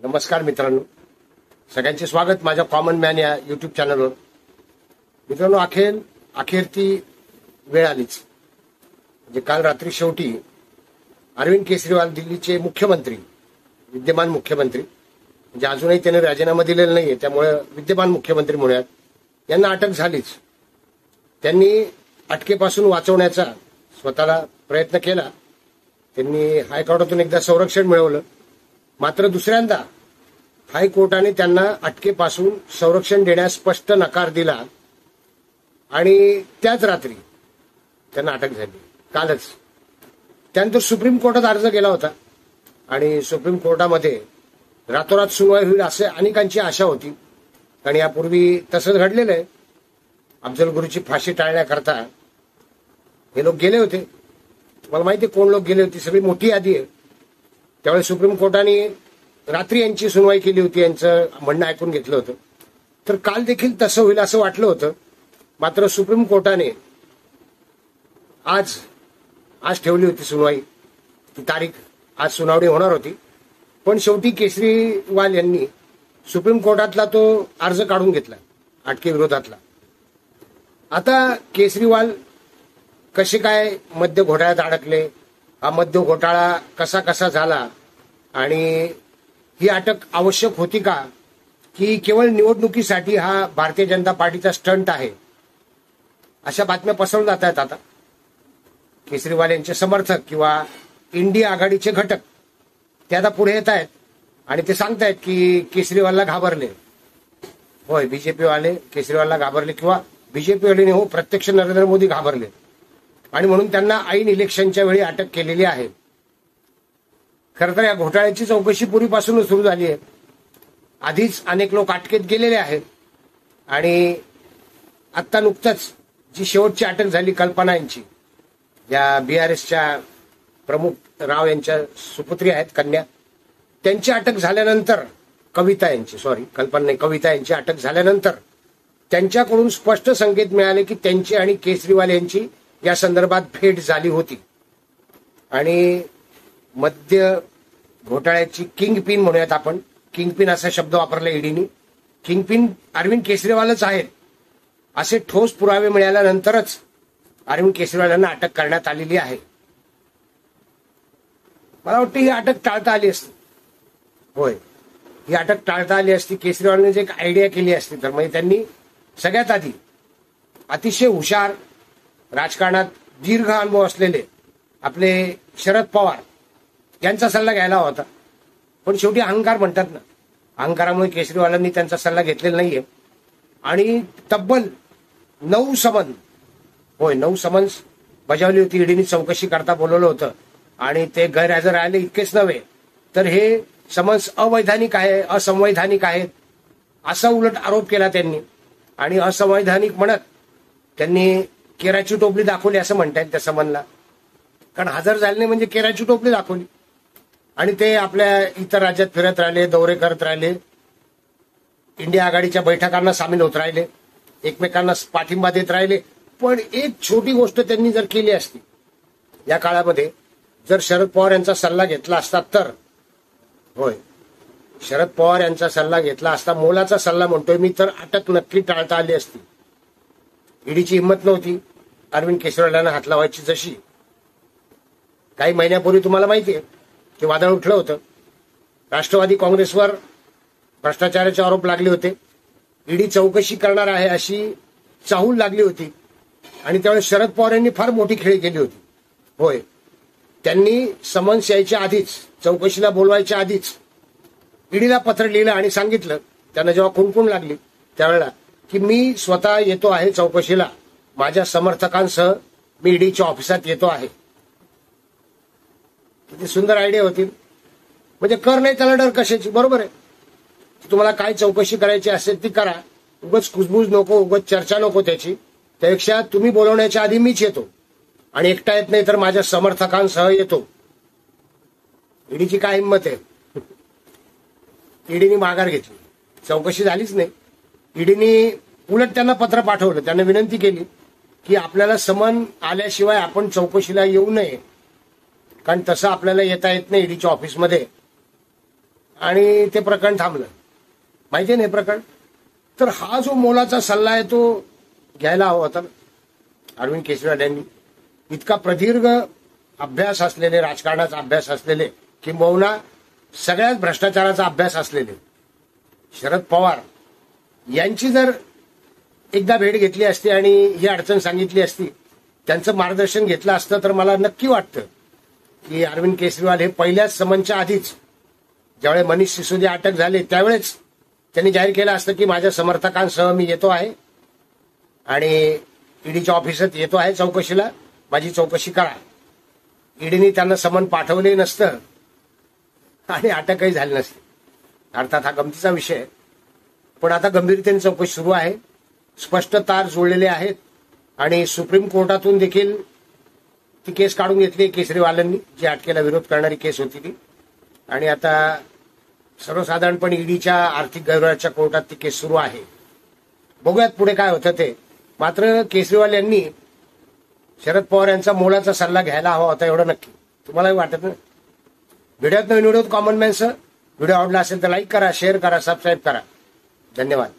नमस्कार मित्रांनो, सगळ्यांचे स्वागत माझ्या कॉमन मॅन या यूट्यूब चॅनलवर. मित्रांनो, अखेर ती वेळ आलीच. म्हणजे काल रात्री शेवटी अरविंद केजरीवाल, दिल्लीचे मुख्यमंत्री, विद्यमान मुख्यमंत्री, म्हणजे अजूनही त्याने राजीनामा दिलेला नाहीये, त्यामुळे विद्यमान मुख्यमंत्री म्हणूयात, यांना अटक झालीच. त्यांनी अटकेपासून वाचवण्याचा स्वतःला प्रयत्न केला. त्यांनी हायकोर्टातून एकदा संरक्षण मिळवलं, मात्र दुसऱ्यांदा हायकोर्टाने त्यांना अटकेपासून संरक्षण देण्यास स्पष्ट नकार दिला आणि त्याच रात्री त्यांना अटक झाली, कालच. त्यानंतर सुप्रीम कोर्टात अर्ज केला होता आणि सुप्रीम कोर्टामध्ये रातोरात सुनवाई होईल असे अनेकांची आशा होती. कारण यापूर्वी तसंच घडलेलं आहे. अफजल गुरुची फाशी टाळण्याकरता हे लोक गेले होते. तुम्हाला माहिती आहे कोण लोक गेले होते, सगळी मोठी यादी आहे. त्यावेळेस सुप्रीम कोर्टाने रात्री यांची सुनवाई केली होती, यांचं म्हणणं ऐकून घेतलं होतं. तर काल देखील तसं होईल असं वाटलं होतं, मात्र सुप्रीम कोर्टाने आज ठेवली होती सुनवाई. ती तारीख, आज सुनावणी होणार होती, पण शेवटी केजरीवाल यांनी सुप्रीम कोर्टातला तो अर्ज काढून घेतला अटकेविरोधातला. आता केजरीवाल कसे काय मद्य घोटाळ्यात अडकले, हा मद्य घोटाळा कसा कसा झाला आणि ही अटक आवश्यक होती का, की केवळ निवडणुकीसाठी हा भारतीय जनता पार्टीचा स्टंट आहे, अशा बातम्या पसरवल्या जात आहेत. आता केजरीवाल यांचे समर्थक किंवा इंडिया आघाडीचे घटक ते आता पुढे येत आहेत आणि ते सांगतायत की केजरीवालला घाबरले. होय, बीजेपी वाले केजरीवालला घाबरले, किंवा बीजेपी वाले हो, प्रत्यक्ष नरेंद्र मोदी घाबरले आणि म्हणून त्यांना ऐन इलेक्शनच्या वेळी अटक केलेली आहे. खरं तर या घोटाळ्याची चौकशी पूर्वीपासूनच सुरू झाली आहे. आधीच अनेक लोक अटकेत गेलेले आहेत आणि आत्ता नुकतंच जी शेवटची अटक झाली कल्पना यांची, या बीआरएसच्या प्रमुख राव यांच्या सुपुत्री आहेत, कन्या, त्यांची अटक झाल्यानंतर कविता यांची अटक झाल्यानंतर त्यांच्याकडून स्पष्ट संकेत मिळाले की त्यांची आणि केजरीवाल यांची या संदर्भात भेट झाली होती आणि मद्य घोटाळ्याची किंग पिन म्हणूयात आपण, किंग पिन असा शब्द वापरला ईडीनी. किंग पिन अरविंद केजरीवालच आहेत असे ठोस पुरावे मिळाल्यानंतरच अरविंद केजरीवाल यांना अटक करण्यात आलेली आहे. मला वाटतं ही अटक टाळता आली असती. होय, ही अटक टाळता आली असती. केजरीवालने जे एक आयडिया केली असती तर म्हणजे त्यांनी सगळ्यात आधी अतिशय हुशार, राजकारणात दीर्घ अनुभव असलेले आपले शरद पवार यांचा सल्ला घ्यायला होता. पण शेवटी अहंकार म्हणतात ना, अहंकारामुळे केजरीवालांनी त्यांचा सल्ला घेतलेला नाहीये आणि तब्बल 9 समन्स बजावली होती. ईडीने चौकशी करता बोलवलं होतं आणि ते गैरहजर राहिले. इतकेच नव्हे तर हे समन्स अवैधानिक आहे, असंवैधानिक आहेत असा उलट आरोप केला त्यांनी. आणि असंवैधानिक म्हणत त्यांनी केराची टोपली दाखवली असं म्हणतायत त्या समनला. कारण हजर झाले नाही म्हणजे केराची टोपली दाखवली आणि ते आपल्या इतर राज्यात फिरत राहिले, दौरे करत राहिले, इंडिया आघाडीच्या बैठकांना सामील होत राहिले, एकमेकांना पाठिंबा देत राहिले. पण एक छोटी गोष्ट त्यांनी जर केली असती या काळामध्ये, जर शरद पवार यांचा सल्ला घेतला असता तर, होय, शरद पवार यांचा सल्ला घेतला असता, मोलाचा सल्ला म्हणतोय मी, तर अटक नक्की टाळता आली असती. ईडीची हिंमत नव्हती अरविंद केजरीवाल यांना हात लावायची. जशी काही महिन्यापूर्वी तुम्हाला माहिती आहे की वादळ उठलं होतं, राष्ट्रवादी काँग्रेसवर भ्रष्टाचाराचे आरोप लागले होते, ईडी चौकशी करणार आहे अशी चाहूल लागली होती आणि त्यावेळेस शरद पवार यांनी फार मोठी खेळी केली होती. होय, त्यांनी समन्स यायच्या आधीच, चौकशीला बोलवायच्या आधीच ईडीला पत्र लिहिलं आणि सांगितलं त्यांना जेव्हा कुणकुण लागली त्यावेळेला की मी स्वतः येतो आहे चौकशीला, माझ्या समर्थकांसह मी ईडीच्या ऑफिसात येतो आहे. किती सुंदर आयडिया होती. म्हणजे कर नाही त्याला डर कशाची, बरोबर आहे. तुम्हाला काय चौकशी करायची असेल ती करा, उगाच कुजबूज नको, उगाच चर्चा नको त्याची. त्यापेक्षा तुम्ही बोलवण्याच्या आधी मीच येतो आणि एकटा येत नाही तर माझ्या समर्थकांसह येतो. ईडीची काय हिंमत आहे. ईडीने माघार घेतली, चौकशी झालीच नाही. ईडीने उलट त्यांना पत्र पाठवलं, त्यांना विनंती केली की आपल्याला समन आल्याशिवाय आपण चौकशीला येऊ नये, कारण तसं आपल्याला येता येत नाही ईडीच्या ऑफिसमध्ये. आणि ते प्रकरण थांबलं. माहिती आहे ना हे प्रकरण. तर हा जो मोलाचा सल्ला आहे तो घ्यायला हवा होता अरविंद केजरीवाल यांनी. इतका प्रदीर्घ अभ्यास असलेले, राजकारणाचा अभ्यास असलेले, किंबहुना सगळ्याच भ्रष्टाचाराचा अभ्यास असलेले शरद पवार यांची जर एकदा भेट घेतली असती आणि ही अडचण सांगितली असती, त्यांचं मार्गदर्शन घेतलं असतं, तर मला नक्की वाटतं की अरविंद केजरीवाल हे पहिल्याच समनच्या आधीच, ज्यावेळेस मनीष सिसोदिया अटक झाले त्यावेळेस त्यांनी जाहीर केलं असतं की माझ्या समर्थकांसह मी येतो आहे आणि ईडीच्या ऑफिसात येतो आहे चौकशीला, माझी चौकशी करा. ईडीने त्यांना समन पाठवले नसतं आणि अटकही झाली नसती. अर्थात हा गमतीचा विषय, पण आता गंभीरतेने चौकशी सुरू आहे. स्पष्ट तार जोडलेले आहेत आणि सुप्रीम कोर्टातून देखील ती केस काढून घेतली केजरीवालांनी, जी अटकेला विरोध करणारी केस होती ती. आणि आता सर्वसाधारणपणे ईडीच्या आर्थिक गैरव्यवहाराच्या कोर्टात ती केस सुरू आहे. बघूयात पुढे काय होतं ते. मात्र केजरीवाल यांनी शरद पवार यांचा मोलाचा सल्ला घ्यायला हवा होता, एवढं नक्की. तुम्हालाही वाटत ना? व्हिडिओत नवीन व्हिडिओत कॉमन मॅनचं व्हिडिओ आवडला असेल तर लाईक करा, शेअर करा, सबस्क्राईब करा. धन्यवाद.